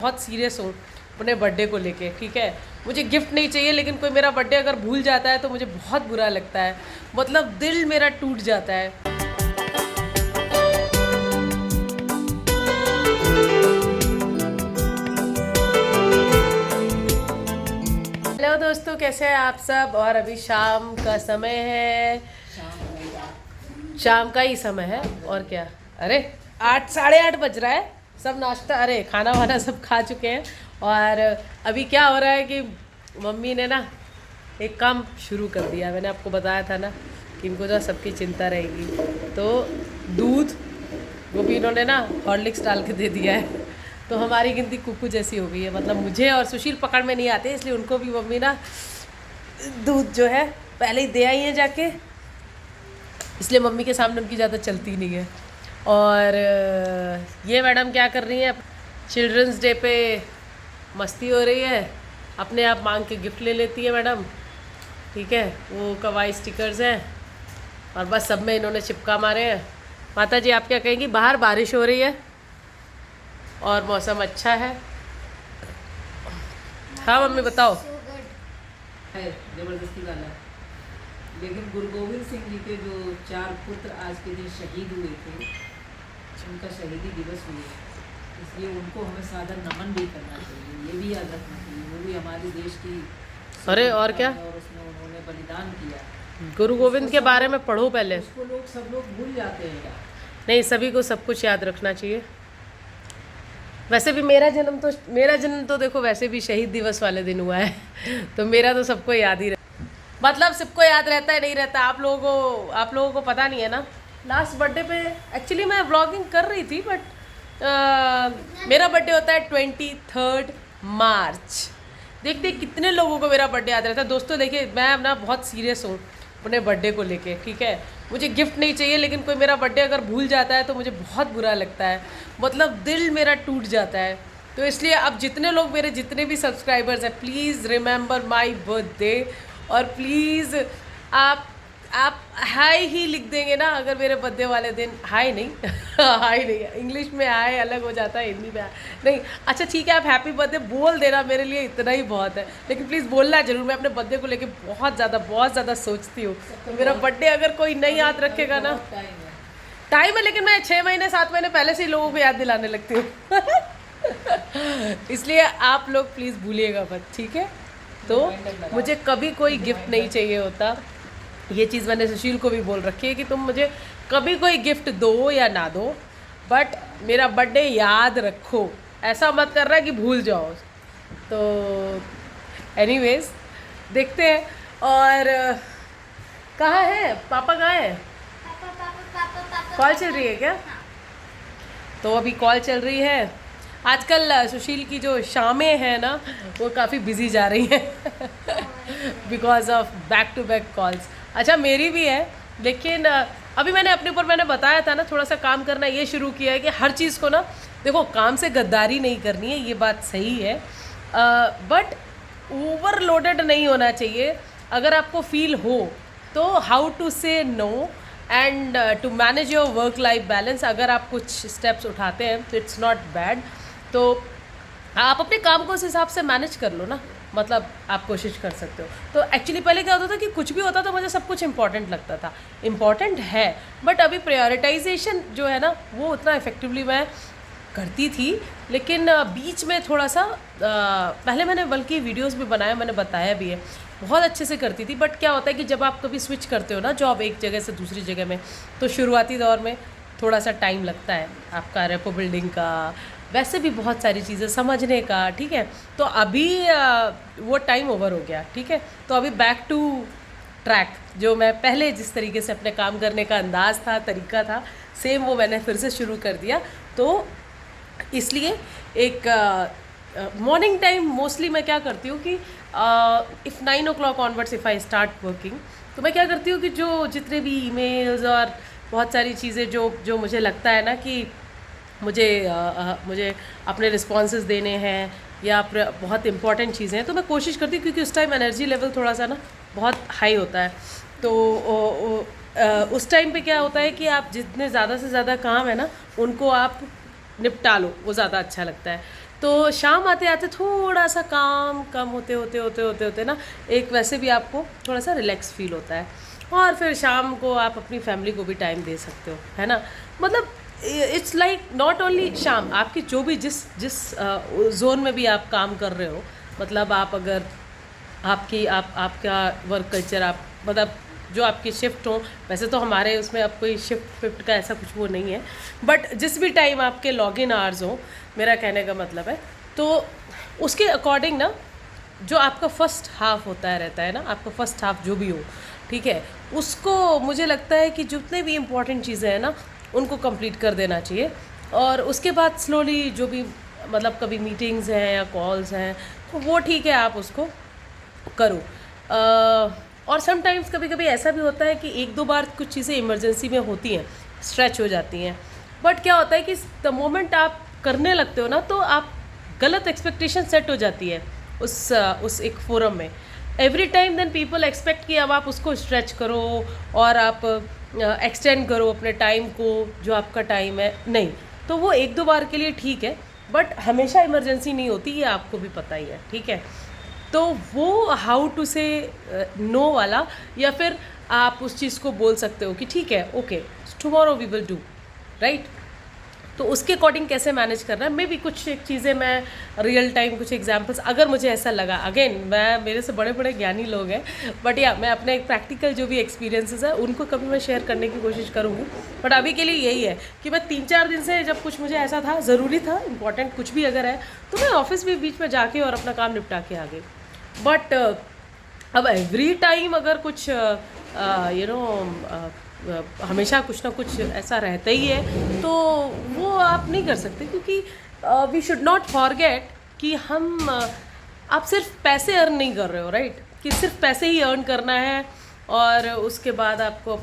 बहुत सीरियस हूँ अपने बर्थडे को लेके, ठीक है। मुझे गिफ्ट नहीं चाहिए, लेकिन कोई मेरा बर्थडे अगर भूल जाता है तो मुझे बहुत बुरा लगता है, मतलब दिल मेरा टूट जाता है। हेलो दोस्तों, कैसे हैं आप सब। और अभी शाम का समय है, शाम का ही समय है और क्या। अरे 8 साढ़े 8 बज रहा है, सब नाश्ता अरे खाना वाना सब खा चुके हैं। और अभी क्या हो रहा है कि मम्मी ने ना एक काम शुरू कर दिया। मैंने आपको बताया था ना कि इनको जो सबकी चिंता रहेगी, तो दूध वो भी इन्होंने ना हॉर्लिक्स डाल के दे दिया है। तो हमारी गिनती कुकू जैसी हो गई है, मतलब मुझे और सुशील पकड़ में नहीं आते, इसलिए उनको भी मम्मी ना दूध जो है पहले ही दे आई है जाके, इसलिए मम्मी के सामने उनकी ज़्यादा चलती नहीं है। और ये मैडम क्या कर रही हैं, चिल्ड्रंस डे पे मस्ती हो रही है, अपने आप मांग के गिफ्ट ले लेती है मैडम, ठीक है। वो कवाई स्टिकर्स हैं और बस सब में इन्होंने चिपका मारे हैं। माता जी आप क्या कहेंगी। बाहर बारिश हो रही है और मौसम अच्छा है। हाँ मम्मी बताओ। है जबरदस्ती वाला। लेकिन गुरु गोविंद सिंह जी के जो 4 पुत्र आज के दिन शहीद हुए थे, उनका शहीदी दिवस हुआ, इसलिए उनको हमें सादर नमन भी करना चाहिए, ये भी याद रखना चाहिए। वो भी हमारे देश की अरे और क्या, और उसमें उन्होंने बलिदान किया। गुरु गोविंद के बारे में पढ़ो पहले। उसको सब लोग भूल जाते हैं। नहीं, सभी को सब कुछ याद रखना चाहिए। वैसे भी मेरा जन्म तो देखो वैसे भी शहीद दिवस वाले दिन हुआ है तो मेरा तो सबको याद ही रहता, मतलब सबको याद रहता है नहीं रहता। आप लोगों को पता नहीं है ना। लास्ट बर्थडे पे एक्चुअली मैं व्लॉगिंग कर रही थी, बट मेरा बर्थडे होता है 23 मार्च। देखते कितने लोगों को मेरा बर्थडे याद रहता है। दोस्तों देखिए, मैं ना बहुत सीरियस हूँ अपने बर्थडे को लेके, ठीक है। मुझे गिफ्ट नहीं चाहिए, लेकिन कोई मेरा बर्थडे अगर भूल जाता है तो मुझे बहुत बुरा लगता है, मतलब दिल मेरा टूट जाता है। तो इसलिए अब जितने लोग मेरे जितने भी सब्सक्राइबर्स हैं, प्लीज़ रिमेंबर माय बर्थडे। और प्लीज़ आप हाय ही लिख देंगे ना अगर मेरे बर्थडे वाले दिन। हाय नहीं हाय नहीं, इंग्लिश में हाय अलग हो जाता है, हिंदी में नहीं। अच्छा ठीक है, आप हैप्पी बर्थडे बोल देना, मेरे लिए इतना ही बहुत है। लेकिन प्लीज़ बोलना जरूर। मैं अपने बर्थडे को लेके बहुत ज़्यादा सोचती हूँ। तो मेरा बर्थडे अगर कोई नहीं याद रखेगा ना, टाइम है, लेकिन मैं 6 महीने 7 महीने पहले से ही लोगों को याद दिलाने लगती हूँ इसलिए आप लोग प्लीज़ भूलिएगा मत, ठीक है। तो मुझे कभी कोई गिफ्ट नहीं चाहिए होता। ये चीज़ मैंने सुशील को भी बोल रखी है कि तुम मुझे कभी कोई गिफ्ट दो या ना दो, बट मेरा बर्थडे याद रखो। ऐसा मत कर रहा कि भूल जाओ। तो एनीवेज देखते हैं। और कहाँ है पापा, कहाँ है। कॉल चल रही है क्या। तो अभी कॉल चल रही है। आजकल सुशील की जो शामें हैं ना, वो काफ़ी बिजी जा रही हैं because of back to back calls. अच्छा मेरी भी है, लेकिन अभी मैंने अपने ऊपर मैंने बताया था ना, थोड़ा सा काम करना ये शुरू किया है कि हर चीज़ को ना, देखो काम से गद्दारी नहीं करनी है, ये बात सही है, बट ओवरलोडेड नहीं होना चाहिए। अगर आपको फील हो तो how to say no and to manage your work life balance, अगर आप कुछ स्टेप्स उठाते हैं तो इट्स नॉट बैड। तो आप अपने काम को उस हिसाब से मैनेज कर लो ना, मतलब आप कोशिश कर सकते हो। तो एक्चुअली पहले क्या होता था कि कुछ भी होता तो मुझे सब कुछ इंपॉर्टेंट लगता था। इंपॉर्टेंट है, बट अभी प्रायोरिटाइजेशन जो है ना, वो उतना इफेक्टिवली मैं करती थी। लेकिन बीच में थोड़ा सा पहले मैंने बल्कि वीडियोस भी बनाए, मैंने बताया भी है, बहुत अच्छे से करती थी। बट क्या होता है कि जब आप कभी स्विच करते हो ना जॉब एक जगह से दूसरी जगह में, तो शुरुआती दौर में थोड़ा सा टाइम लगता है आपका रेपो बिल्डिंग का, वैसे भी बहुत सारी चीज़ें समझने का, ठीक है। तो अभी वो टाइम ओवर हो गया, ठीक है। तो अभी बैक टू ट्रैक, जो मैं पहले जिस तरीके से अपने काम करने का अंदाज़ था, तरीका था, सेम वो मैंने फिर से शुरू कर दिया। तो इसलिए एक मॉर्निंग टाइम मोस्टली मैं क्या करती हूँ कि if 9 o'clock onwards if I start working, तो मैं क्या करती हूँ कि जो जितने भी ईमेल्स और बहुत सारी चीज़ें जो मुझे लगता है ना कि मुझे अपने रिस्पॉन्सेज देने हैं या बहुत इंपॉर्टेंट चीज़ें हैं, तो मैं कोशिश करती हूँ, क्योंकि उस टाइम एनर्जी लेवल थोड़ा सा ना बहुत हाई होता है। तो उस टाइम पे क्या होता है कि आप जितने ज़्यादा से ज़्यादा काम है ना, उनको आप निपटा लो, वो ज़्यादा अच्छा लगता है। तो शाम आते आते थोड़ा सा काम कम होते ना एक वैसे भी आपको थोड़ा सा रिलैक्स फील होता है, और फिर शाम को आप अपनी फैमिली को भी टाइम दे सकते हो, है ना। मतलब इट्स लाइक नॉट ओनली शाम, आपकी जो भी जिस जोन में भी आप काम कर रहे हो, मतलब आप अगर आपका वर्क कल्चर, आप मतलब जो आपकी शिफ्ट हो, वैसे तो हमारे उसमें अब कोई शिफ्ट का ऐसा कुछ वो नहीं है, बट जिस भी टाइम आपके लॉग इन आवर्स हो, मेरा कहने का मतलब है, तो उसके अकॉर्डिंग ना जो आपका फर्स्ट हाफ होता है रहता है ना, आपका फर्स्ट हाफ जो भी हो, ठीक है, उसको मुझे लगता है कि जितने भी इम्पोर्टेंट चीज़ें हैं ना उनको कंप्लीट कर देना चाहिए, और उसके बाद स्लोली जो भी मतलब कभी मीटिंग्स हैं या कॉल्स हैं तो वो ठीक है, आप उसको करो। और समटाइम्स कभी कभी ऐसा भी होता है कि एक दो बार कुछ चीज़ें इमरजेंसी में होती हैं, स्ट्रेच हो जाती हैं, बट क्या होता है कि द मोमेंट आप करने लगते हो ना तो आप गलत एक्सपेक्टेशन सेट हो जाती है उस एक फोरम में। Every time then people expect कि अब आप उसको स्ट्रेच करो और आप एक्सटेंड करो अपने टाइम को, जो आपका टाइम है, नहीं तो वो एक दो बार के लिए ठीक है, बट हमेशा इमरजेंसी नहीं होती, ये आपको भी पता ही है, ठीक है। तो वो हाउ टू से नो वाला, या फिर आप उस चीज़ को बोल सकते हो कि ठीक है, okay tomorrow we will do, right. तो उसके अकॉर्डिंग कैसे मैनेज करना है, मे भी कुछ एक चीज़ें मैं रियल टाइम कुछ एग्जांपल्स अगर मुझे ऐसा लगा, अगेन मैं मेरे से बड़े बड़े ज्ञानी लोग हैं, बट या मैं अपने प्रैक्टिकल जो भी एक्सपीरियंसेस है उनको कभी मैं शेयर करने की कोशिश करूँगी। बट अभी के लिए यही है कि मैं 3-4 दिन से जब कुछ मुझे ऐसा था, ज़रूरी था, इंपॉर्टेंट कुछ भी अगर है तो मैं ऑफिस भी बीच में जाके और अपना काम निपटा के आ गई। बट अब एवरी टाइम अगर कुछ हमेशा कुछ ना कुछ ऐसा रहता ही है तो वो आप नहीं कर सकते, क्योंकि वी शुड नॉट फॉरगेट कि हम आप सिर्फ पैसे अर्न नहीं कर रहे हो, राइट, कि सिर्फ पैसे ही अर्न करना है और उसके बाद आपको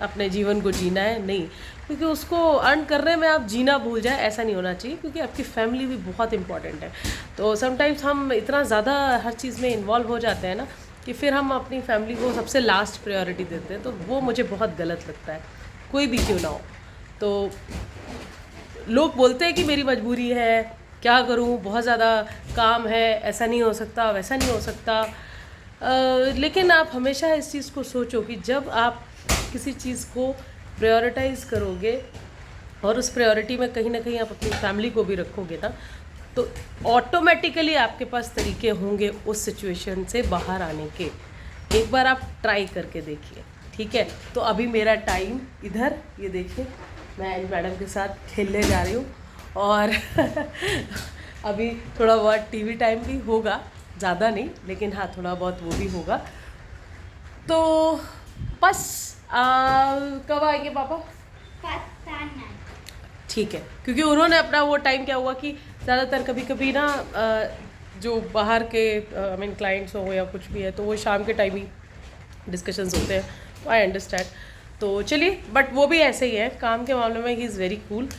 अपने जीवन को जीना है, नहीं, क्योंकि उसको अर्न करने में आप जीना भूल जाए, ऐसा नहीं होना चाहिए, क्योंकि आपकी फैमिली भी बहुत इंपॉर्टेंट है। तो समटाइम्स हम इतना ज़्यादा हर चीज़ में इन्वॉल्व हो जाते हैं ना कि फिर हम अपनी फैमिली को सबसे लास्ट प्रायोरिटी देते हैं, तो वो मुझे बहुत गलत लगता है, कोई भी क्यों ना हो। तो लोग बोलते हैं कि मेरी मजबूरी है, क्या करूं, बहुत ज़्यादा काम है, ऐसा नहीं हो सकता, वैसा नहीं हो सकता, लेकिन आप हमेशा इस चीज़ को सोचो कि जब आप किसी चीज़ को प्रायोरिटाइज़ करोगे और उस प्रायोरिटी में कहीं ना कहीं आप अपनी फैमिली को भी रखोगे ना, तो ऑटोमेटिकली आपके पास तरीके होंगे उस सिचुएशन से बाहर आने के। एक बार आप ट्राई करके देखिए, ठीक है। तो अभी मेरा टाइम इधर, ये देखिए मैं मैडम के साथ खेलने जा रही हूँ, और अभी थोड़ा बहुत टीवी टाइम भी होगा, ज़्यादा नहीं, लेकिन हाँ थोड़ा बहुत वो भी होगा। तो बस कब आएंगे पापा? पता नहीं। ठीक है, क्योंकि उन्होंने अपना वो टाइम, क्या हुआ कि ज़्यादातर कभी कभी ना जो बाहर के आई मीन क्लाइंट्स हो या कुछ भी है, तो वो शाम के टाइम ही डिस्कशंस होते हैं, तो आई अंडरस्टैंड। तो चलिए, बट वो भी ऐसे ही है काम के मामले में, ही इज़ वेरी कूल।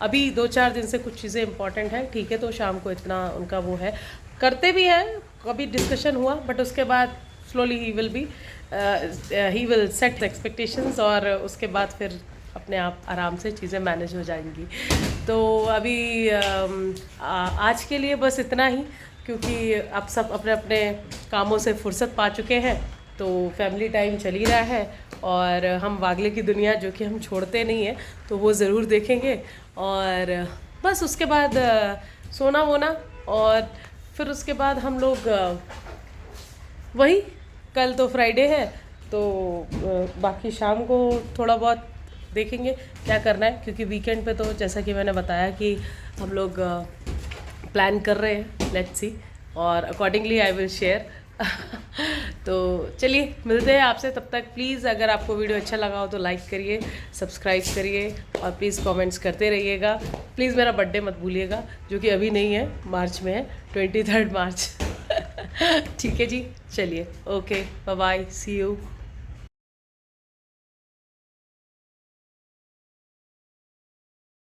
अभी 2-4 दिन से कुछ चीज़ें इंपॉर्टेंट हैं, ठीक है, तो शाम को इतना उनका वो है, करते भी हैं, कभी डिस्कशन हुआ, बट उसके बाद slowly he will set the expectations, और उसके बाद फिर अपने आप आराम से चीज़ें मैनेज हो जाएंगी। तो अभी आज के लिए बस इतना ही, क्योंकि आप सब अपने अपने कामों से फुर्सत पा चुके हैं, तो फैमिली टाइम चल ही रहा है, और हम वागले की दुनिया जो कि हम छोड़ते नहीं हैं, तो वो ज़रूर देखेंगे, और बस उसके बाद सोना वोना, और फिर उसके बाद हम लोग वही, कल तो फ्राइडे है, तो बाकी शाम को थोड़ा बहुत देखेंगे क्या करना है, क्योंकि वीकेंड पे तो जैसा कि मैंने बताया कि हम लोग प्लान कर रहे हैं, लेट्स सी, और अकॉर्डिंगली आई विल शेयर। तो चलिए मिलते हैं आपसे, तब तक प्लीज़ अगर आपको वीडियो अच्छा लगा हो तो लाइक करिए, सब्सक्राइब करिए, और प्लीज़ कमेंट्स करते रहिएगा। प्लीज़ मेरा बर्थडे मत भूलिएगा, जो कि अभी नहीं है, मार्च में है, 23 मार्च। ठीक है जी, चलिए, okay, bye bye, see you.